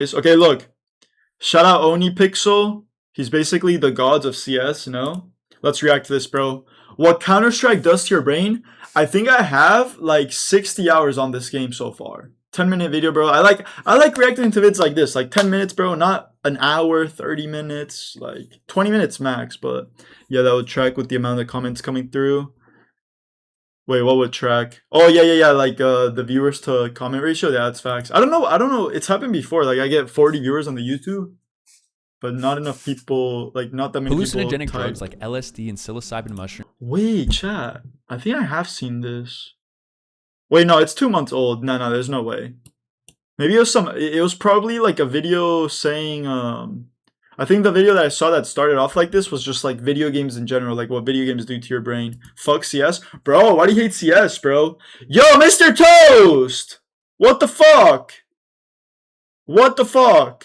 Okay, look. Shout out Oni Pixel. He's basically the gods of CS, no? Let's react to this, bro. What Counter-Strike does to your brain? I think I have like 60 hours on this game so far. 10-minute video, bro. I like reacting to vids like this, like 10 minutes, bro, not an hour, 30 minutes, like 20 minutes max, but yeah, that would track with the amount of comments coming through. Wait, what would track? Oh yeah, like the viewers to comment ratio. Yeah, that's facts. I don't know. It's happened before. Like I get 40 viewers on the YouTube, but not enough people. Like not that many people. Hallucinogenic drugs like LSD and psilocybin mushroom. Wait, chat. I think I have seen this. Wait, no, it's 2 months old. No, there's no way. Maybe it was some. It was probably like a video saying I think the video that I saw that started off like this was just like video games in general, like what video games do to your brain. Fuck CS. Bro, why do you hate CS, bro? Yo, Mr. Toast! What the fuck? What the fuck?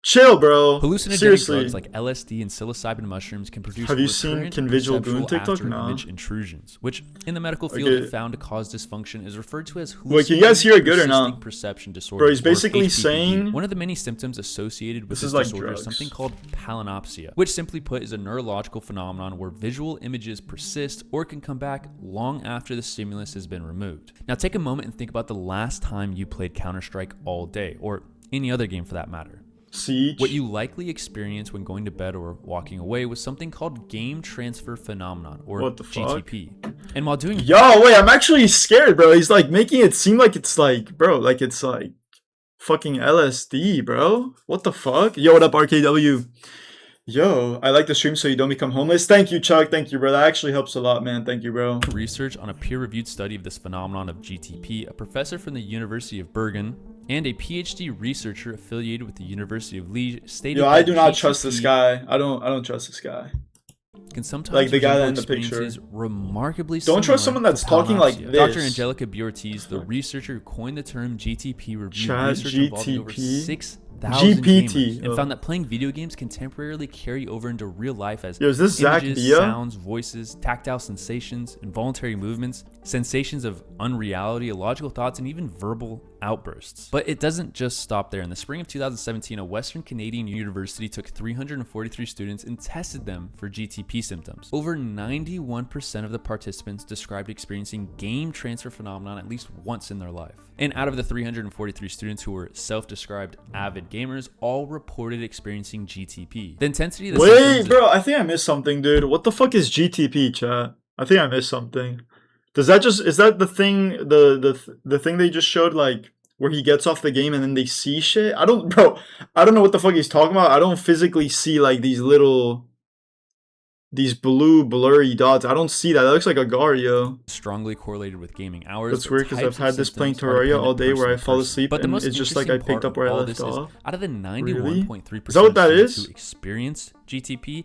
Chill, bro. Hallucinogenic Seriously. drugs like LSD and psilocybin mushrooms can produce Have you seen Can Visual Goon TikTok? No. image intrusions, which in the medical field if found to cause dysfunction is referred to as Wait, can you guys hear it good or not? Perception disorder. Bro, he's basically saying one of the many symptoms associated with this like disorder drugs. is something called palinopsia, which simply put is a neurological phenomenon where visual images persist or can come back long after the stimulus has been removed. Now take a moment and think about the last time you played Counter-Strike all day, or any other game for that matter. Siege. What you likely experienced when going to bed or walking away was something called game transfer phenomenon, or GTP. And while doing wait, I'm actually scared, bro. He's like making it seem like it's like, bro, like it's like fucking LSD, bro. What the fuck? Yo, what up, RKW? Yo, I like the stream so you don't become homeless. Thank you, Chuck. Thank you, bro. That actually helps a lot, man. Thank you, bro. Research on a peer-reviewed study of this phenomenon of GTP, a professor from the University of Bergen and a PhD researcher affiliated with the University of Liège stated Yo, I do not trust this guy. I don't trust this guy. Can sometimes like the guy in the picture. Remarkably don't trust someone that's talking like this. Dr. Angelica Biortiz, the researcher who coined the term GTP, reviewed research involving over 6,000 gamers and found that playing video games can temporarily carry over into real life as images, sounds, voices, tactile sensations, involuntary movements, sensations of unreality, illogical thoughts, and even verbal outbursts. But it doesn't just stop there. In the spring of 2017, a Western Canadian university took 343 students and tested them for GTP symptoms. Over 91% of the participants described experiencing game transfer phenomenon at least once in their life. And out of the 343 students who were self-described avid gamers, all reported experiencing GTP. The intensity of the Wait, bro, I think I missed something, dude. What the fuck is GTP, chat? I think I missed something. Is that the thing, the thing they just showed, like, where he gets off the game and then they see shit? I don't know what the fuck he's talking about. I don't physically see, like, these blue blurry dots. I don't see that. That looks like a Gario. Strongly correlated with gaming hours. That's weird because I've had this playing Terraria all day where I fall asleep but and it's just like I picked up where I left off. Out of the 91.3% Is that what that is? who experience GTP,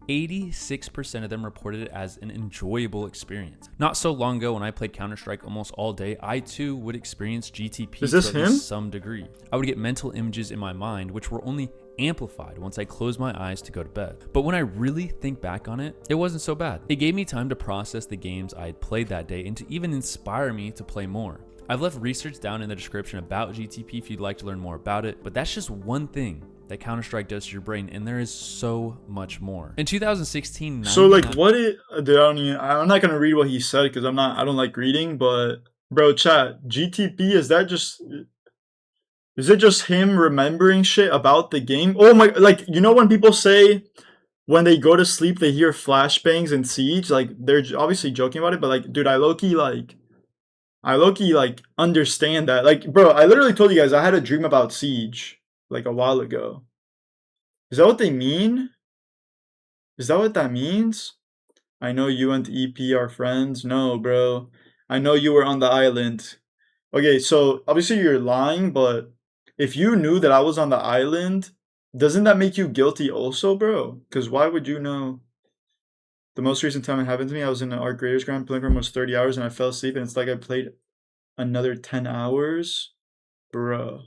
86% of them reported it as an enjoyable experience. Not so long ago when I played Counter-Strike almost all day, I too would experience GTP to some degree. I would get mental images in my mind which were only amplified once I closed my eyes to go to bed. But when I really think back on it, it wasn't so bad. It gave me time to process the games I had played that day and to even inspire me to play more. I've left research down in the description about GTP if you'd like to learn more about it, but that's just one thing that Counter-Strike does to your brain, and there is so much more. In 2016, so like what it, dude, I'm not gonna read what he said because I don't like reading, but bro, chat, GTP, is it just him remembering shit about the game? Oh my, like, you know when people say when they go to sleep they hear flashbangs in Siege, like they're obviously joking about it, but like, dude, I low-key understand that. Like, bro, I literally told you guys I had a dream about Siege like a while ago. Is that what they mean? Is that what that means? I know you and EP are friends. No, bro. I know you were on the island. Okay, so obviously you're lying, but if you knew that I was on the island, doesn't that make you guilty also, bro? Because why would you know? The most recent time it happened to me, I was in an art graders ground playing for almost 30 hours and I fell asleep and it's like I played another 10 hours. Bro.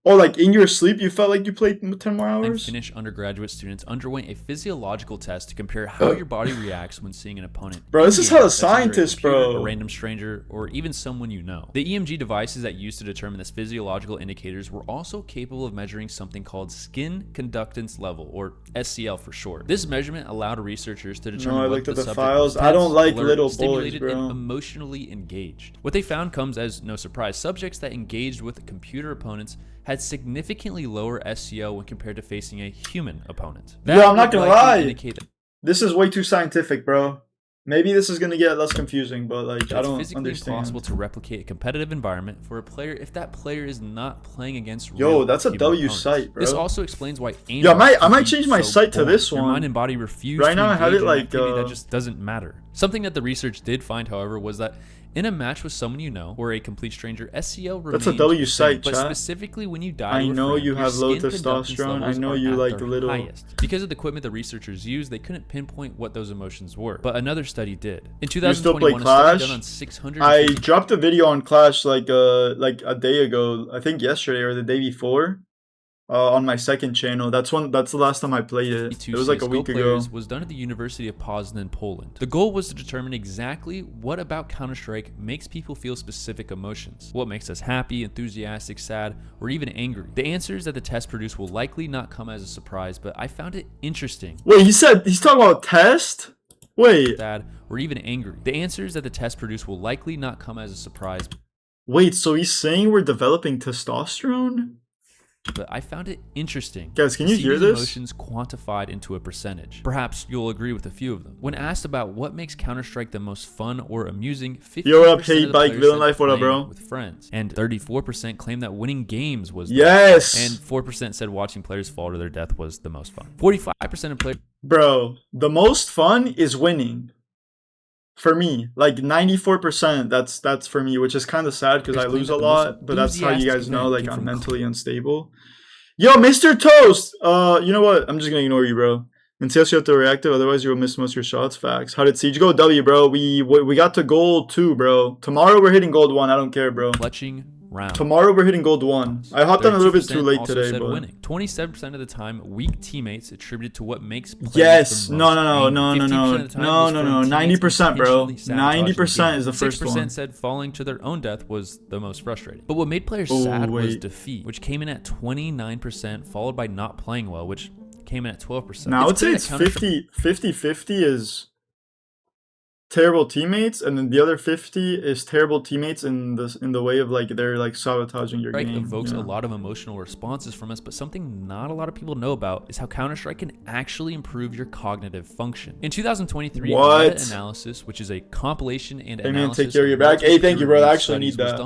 Oh, like in your sleep, you felt like you played 10 more hours? And Finnish undergraduate students underwent a physiological test to compare how your body reacts when seeing an opponent. Bro, this is how the scientists, bro. A random stranger, or even someone you know. The EMG devices that used to determine this physiological indicators were also capable of measuring something called skin conductance level, or SCL for short. This measurement allowed researchers to determine I looked at the files. I don't like little boys, bro. And emotionally engaged. What they found comes as no surprise. Subjects that engaged with computer opponents had significantly lower SCO when compared to facing a human opponent. Yeah, I'm not gonna lie. This is way too scientific, bro. Maybe this is gonna get less confusing, but like I don't understand. It's physically impossible to replicate a competitive environment for a player if that player is not playing against Yo, that's a W site, bro. This also explains why aim. Yeah, I might change my site to this one. Your mind and body refuse right now. I have it like that just doesn't matter. Something that the research did find, however, was that in a match with someone you know or a complete stranger, SCL remains. That's a W site, but chat. Specifically when you die, I know you have low testosterone. I know you like little. Highest. Because of the equipment the researchers used, they couldn't pinpoint what those emotions were. But another study did. In 2021, a study done on 600. I dropped a video on Clash like a day ago. I think yesterday or the day before. On my second channel. That's the last time I played it. It was like a week ago. Was done at the University of Poznan, Poland. The goal was to determine exactly what about Counter-Strike makes people feel specific emotions. What makes us happy, enthusiastic, sad, or even angry. The answers that the test produced will likely not come as a surprise, but I found it interesting. Wait, he's talking about test? Wait. Sad, or even angry. The answers that the test produced will likely not come as a surprise. Wait, so he's saying we're developing testosterone? But I found it interesting. Guys, can you hear this? Emotions quantified into a percentage. Perhaps you'll agree with a few of them. When asked about what makes Counter-Strike the most fun or amusing, 50% Yo, what up, Hate Bike, Villain Life, what up, bro? With friends, and 34% claimed that winning games was yes, and 4% said watching players fall to their death was the most fun. 45% of players. Bro, the most fun is winning. For me, like 94%, that's for me, which is kind of sad because I lose a lot, but that's how you guys know, like, I'm mentally unstable. Yo, Mr. Toast! You know what? I'm just gonna ignore you, bro. Until you have to reactive, otherwise you will miss most of your shots. Facts. How did Siege go? W, bro. We got to gold 2, bro. Tomorrow we're hitting gold 1. I don't care, bro. Clutching round. Tomorrow we're hitting gold 1. I hopped on a little bit too late today, but winning. 27% of the time, weak teammates attributed to what makes players yes. the most No. 90%, bro. 90% is the first one. 6% said falling to their own death was the most frustrating. But what made players sad was defeat, which came in at 29%, followed by not playing well, which came in at 12%. Now I would say it's 50-50 is terrible teammates, and then the other 50 is terrible teammates in the way of like they're like sabotaging your game. Evokes a lot of emotional responses from us, but something not a lot of people know about is how Counter-Strike can actually improve your cognitive function. In 2023, meta-analysis, which is a compilation and analysis. Take care of your back. Hey, thank you, bro. I actually need that.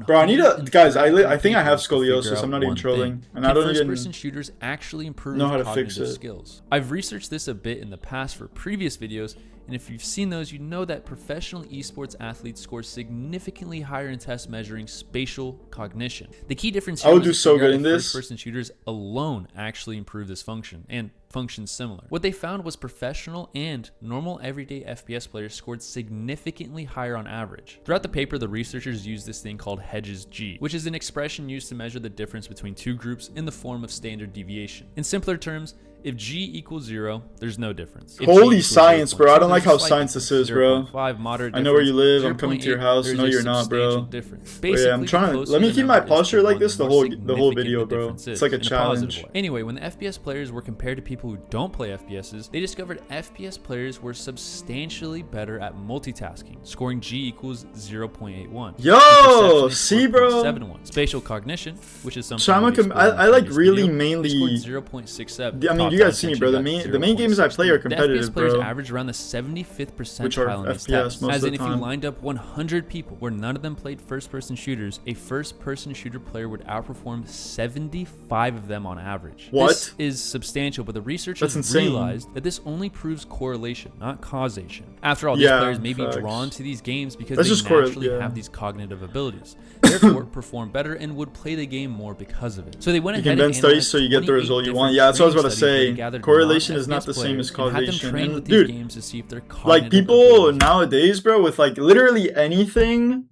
Bro, I need a guys. I think I have scoliosis. I'm not even trolling, and I don't even first-person shooters actually improve know how to fix it. Skills. I've researched this a bit in the past for previous videos. And if you've seen those, you know that professional esports athletes score significantly higher in tests measuring spatial cognition. The key difference here I would do so good in this. First-person shooters alone actually improve this function and functions similar. What they found was professional and normal everyday FPS players scored significantly higher on average. Throughout the paper, the researchers used this thing called Hedges G, which is an expression used to measure the difference between two groups in the form of standard deviation. In simpler terms, if G equals 0, there's no difference. Holy science, bro. I don't like how science this is, bro. 5 moderate I know where you live. I'm coming to your house. No, you're not, bro. Yeah, I'm trying to. Let me keep my posture like this the whole video, bro. It's like a challenge. Anyway, when the FPS players were compared to people who don't play FPSs, they discovered FPS players were substantially better at multitasking, scoring G equals 0.81. Yo, see, bro. 7.1. Spatial cognition, which is something I like really mainly 0.67. I mean, you guys see me, bro. The main games I play are competitive, FPS players bro. average around the 75th percentile, which are in these FPS tests. most As of in, the if you time. lined up 100 people where none of them played first-person shooters, a first-person shooter player would outperform 75 of them on average. What? This is substantial, but the researchers realized that this only proves correlation, not causation. After all, these players may be drawn to these games because they naturally have these cognitive abilities. Therefore, perform better and would play the game more because of it. So they went ahead and studies so you get the result you want. Yeah, that's what I was about to say. Correlation is not the same as causation. And dude, games to see if they're like people nowadays, bro, with like literally anything,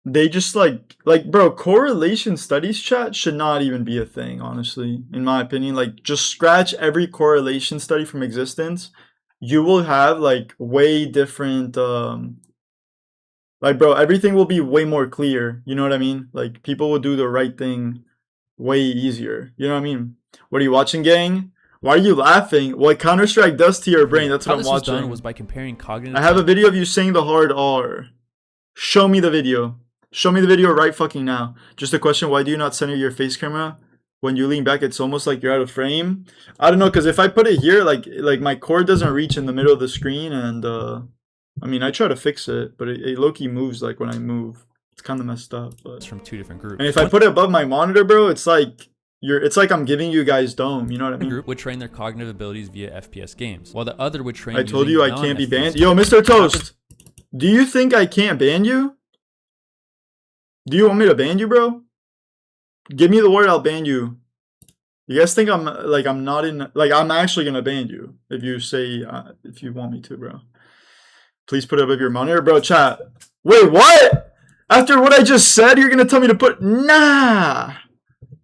they just bro, correlation studies chat should not even be a thing, honestly, in my opinion. Like, just scratch every correlation study from existence. You will have like way different like, bro, everything will be way more clear. You know what I mean? Like, people will do the right thing way easier. You know what I mean? What are you watching, gang? Why are you laughing? What Counter-Strike does to your brain, that's what I'm watching. How this was done was by comparing cognitive... I have a video of you saying the hard R. Show me the video. Show me the video right fucking now. Just a question, why do you not center your face camera? When you lean back, it's almost like you're out of frame. I don't know, because if I put it here, like my cord doesn't reach in the middle of the screen, and I mean, I try to fix it, but it low-key moves like when I move. It's kind of messed up. But it's from two different groups. And if I put it above my monitor, bro, it's like I'm giving you guys dome. You know what I mean? Group would train their cognitive abilities via FPS games, while the other would train. I told you I can't be banned. Yo, Mr. Toast, do you think I can't ban you? Do you want me to ban you, bro? Give me the word, I'll ban you. You guys think I'm not in, like, I'm actually gonna ban you if you say if you want me to, bro. Please put it above your monitor, bro. Chat. Wait, what? After what I just said, you're gonna tell me to put nah.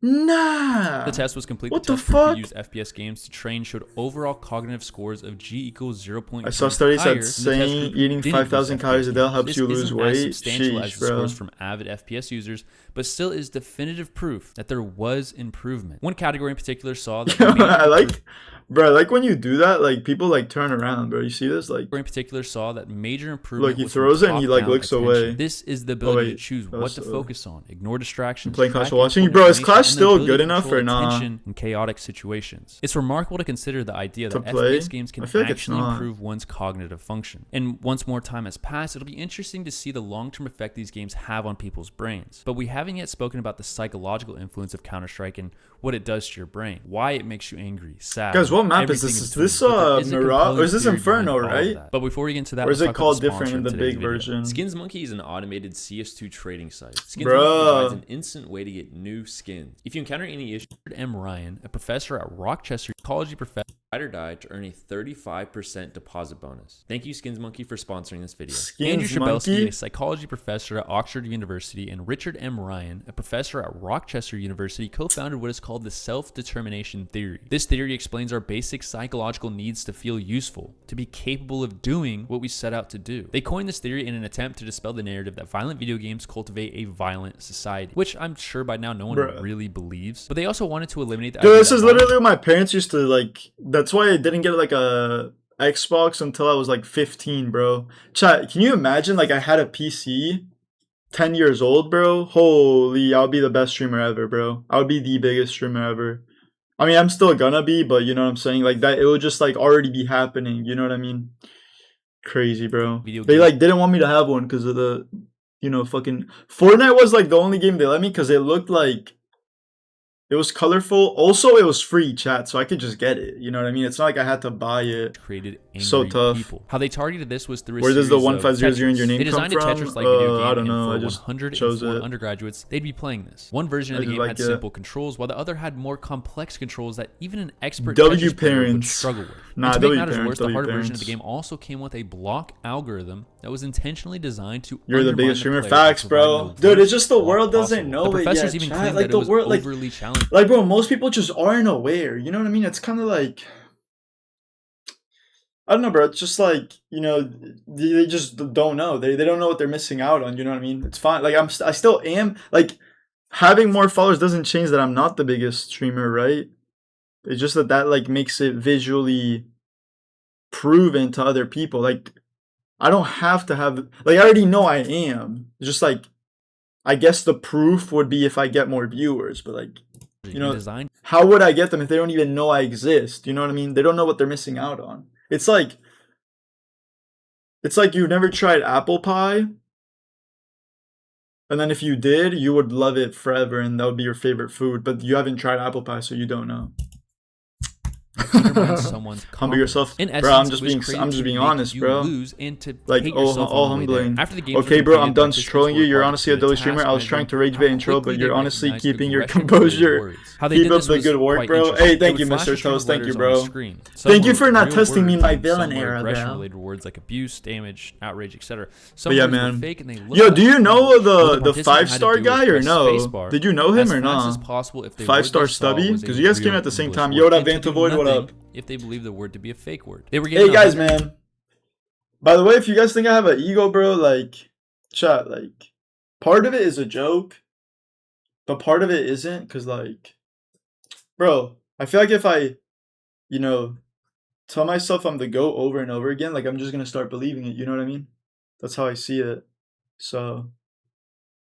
The test was complete. What the fuck? Use FPS games to train showed overall cognitive scores of G equals 0.3. I saw studies that saying eating 5,000 calories a day helps you lose weight. Substantial as the scores from avid FPS users, but still is definitive proof that there was improvement. One category in particular saw that I like when you do that, like people like turn around, bro. You see this? Like in particular saw that major improvement. Look, he throws it and he like looks away. This is the ability to choose what to focus on, ignore distractions. Playing Clash while watching, bro. Is Clash still good enough or not? In chaotic situations, it's remarkable to consider the idea that FPS games can actually improve one's cognitive function. And once more time has passed, it'll be interesting to see the long-term effect these games have on people's brains. But we haven't yet spoken about the psychological influence of Counter-Strike and what it does to your brain, why it makes you angry, sad. Guys, what map is this? Is this Mirage or is this Inferno, right? But before we get into that, or is it called different in the big version? Skins Monkey is an automated CS2 trading site. Skins Monkey provides an instant way to get new skins. If you encounter any issue, M. Ryan, a professor at Rochester College, professor, ride or die to earn a 35% deposit bonus. Thank you, Skins Monkey, for sponsoring this video. Andrew Shabelsky, a psychology professor at Oxford University, and Richard M. Ryan, a professor at Rochester University, co-founded what is called the self-determination theory. This theory explains our basic psychological needs to feel useful, to be capable of doing what we set out to do. They coined this theory in an attempt to dispel the narrative that violent video games cultivate a violent society, which I'm sure by now no one really believes. But they also wanted to eliminate the idea. Dude, this is literally what my parents used to like. That's why I didn't get like a Xbox until I was like 15, bro. Chat, can you imagine like I had a PC 10 years old, bro? Holy, I would be the best streamer ever, bro. I would be the biggest streamer ever. I mean, I'm still gonna be, but you know what I'm saying? Like that, it would just like already be happening. You know what I mean? Crazy, bro. They like didn't want me to have one because of the, you know, fucking Fortnite was like the only game they let me because it looked like it was colorful. Also, it was free, chat, so I could just get it. You know what I mean? It's not like I had to buy it. Created so tough. People. How they targeted this was through. Where does the 1500 in your name they designed come a from? Tetris-like video game, I don't know. And I for just 104 undergraduates, they'd be playing this. One version of the game had simple controls, while the other had more complex controls that even an expert Tetris player would struggle with. Nah, to make matters worse, the harder version of the game also came with a block algorithm that was intentionally designed to. You're the biggest streamer. Facts, bro. Dude, it's just the world doesn't know it yet. Even like the world, overly challenging. Like, bro, most people just aren't aware. You know what I mean? It's kind of like, I don't know, bro. It's just like, you know, they just don't know. They don't know what they're missing out on. You know what I mean? It's fine. Like I still am. Like having more followers doesn't change that I'm not the biggest streamer, right? It's just that like makes it visually proven to other people. Like I don't have to have, like I already know I am. It's just like, I guess the proof would be if I get more viewers, but like, you know, how would I get them if they don't even know I exist? You know what I mean? They don't know what they're missing out on. It's like you've never tried apple pie. And then if you did, you would love it forever and that would be your favorite food. But you haven't tried apple pie, so you don't know. someone's humble yourself, in essence, bro. I'm just being honest, bro. Lose and to like all humbling. After the game okay, bro, I'm done trolling you. You're honestly a Dolly streamer. I was trying to rage bait and troll, but you're honestly keeping your composure. Keep up the good work, bro. Hey, thank you, Mr. Toast. Thank you, bro. Thank you for not testing me in my villain era, bro. Related words like abuse, damage, outrage, etc. But yeah, man. Yo, do you know the 5-star guy or no? Did you know him or not? 5-star Stubby? Because you guys came at the same time. Yo, what up, Vantavoid? What up? If they believe the word to be a fake word. They were hey guys, man. By the way, if you guys think I have an ego, bro, like, chat, like, part of it is a joke, but part of it isn't, because, like, bro, I feel like if I, you know, tell myself I'm the GOAT over and over again, like, I'm just going to start believing it, you know what I mean? That's how I see it. So,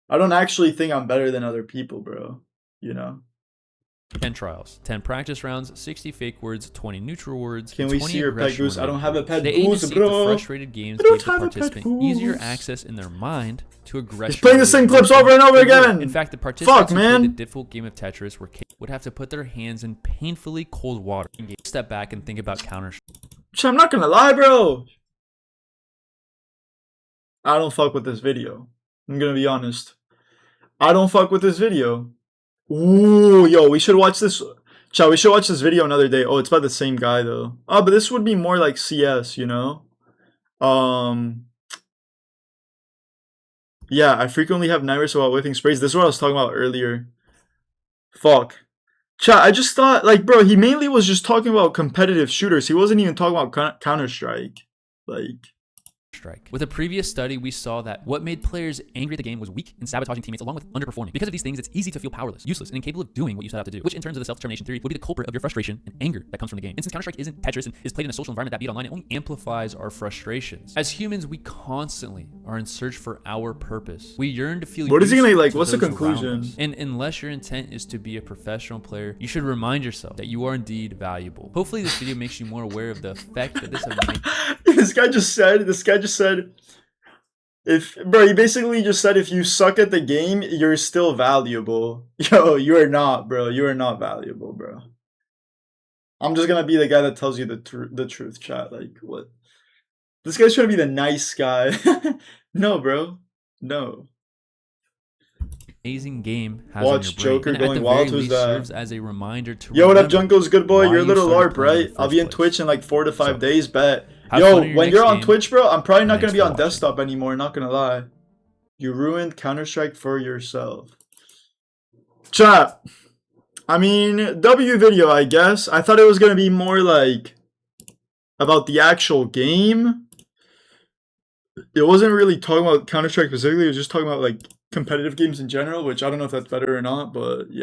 I don't actually think I'm better than other people, bro, you know? 10 trials, 10 practice rounds, 60 fake words, 20 neutral words. Can we see your pet goose? I don't have a pet goose, bro. The frustrated games gave the participant easier access in their mind to aggression. He's playing the same clips over and over again. In fact, the participants who played the difficult game of Tetris would have to put their hands in painfully cold water. Step back and think about counter. I'm not gonna lie, bro. I don't fuck with this video. I'm gonna be honest. I don't fuck with this video. Ooh, yo, we should watch this. Chat, we should watch this video another day. Oh, it's by the same guy though. Oh, but this would be more like CS, you know? Yeah, I frequently have nightmares about whipping sprays. This is what I was talking about earlier. Fuck. Chat, I just thought, like, bro, he mainly was just talking about competitive shooters. He wasn't even talking about Counter-Strike. Like... With a previous study, we saw that what made players angry at the game was weak and sabotaging teammates along with underperforming. Because of these things, it's easy to feel powerless, useless, and incapable of doing what you set out to do, which in terms of the self-determination theory would be the culprit of your frustration and anger that comes from the game. And since Counter-Strike isn't Tetris and is played in a social environment that beat online, it only amplifies our frustrations. As humans, we constantly are in search for our purpose. We yearn to feel what is he gonna like? What's the conclusion? And unless your intent is to be a professional player, you should remind yourself that you are indeed valuable. Hopefully this video makes you more aware of the effect that this has made. This guy just said bro, he basically just said if you suck at the game, you're still valuable. Yo, you are not, bro. You are not valuable, bro. I'm just gonna be the guy that tells you the truth, chat. Like, what? This guy's trying to be the nice guy. No, bro. No. Amazing game has watch Joker going wild. Who's that? Serves as a reminder to yo, what up, Junko's good boy? You're a little LARP, right? I'll be in Twitch in like 4 to 5 days, bet. Yo, when you're on Twitch, bro, I'm probably not gonna be on desktop anymore, not gonna lie. You ruined Counter-Strike for yourself. Chat. I mean, W video, I guess. I thought it was gonna be more like about the actual game. It wasn't really talking about Counter-Strike specifically, it was just talking about like competitive games in general, which I don't know if that's better or not, but yeah.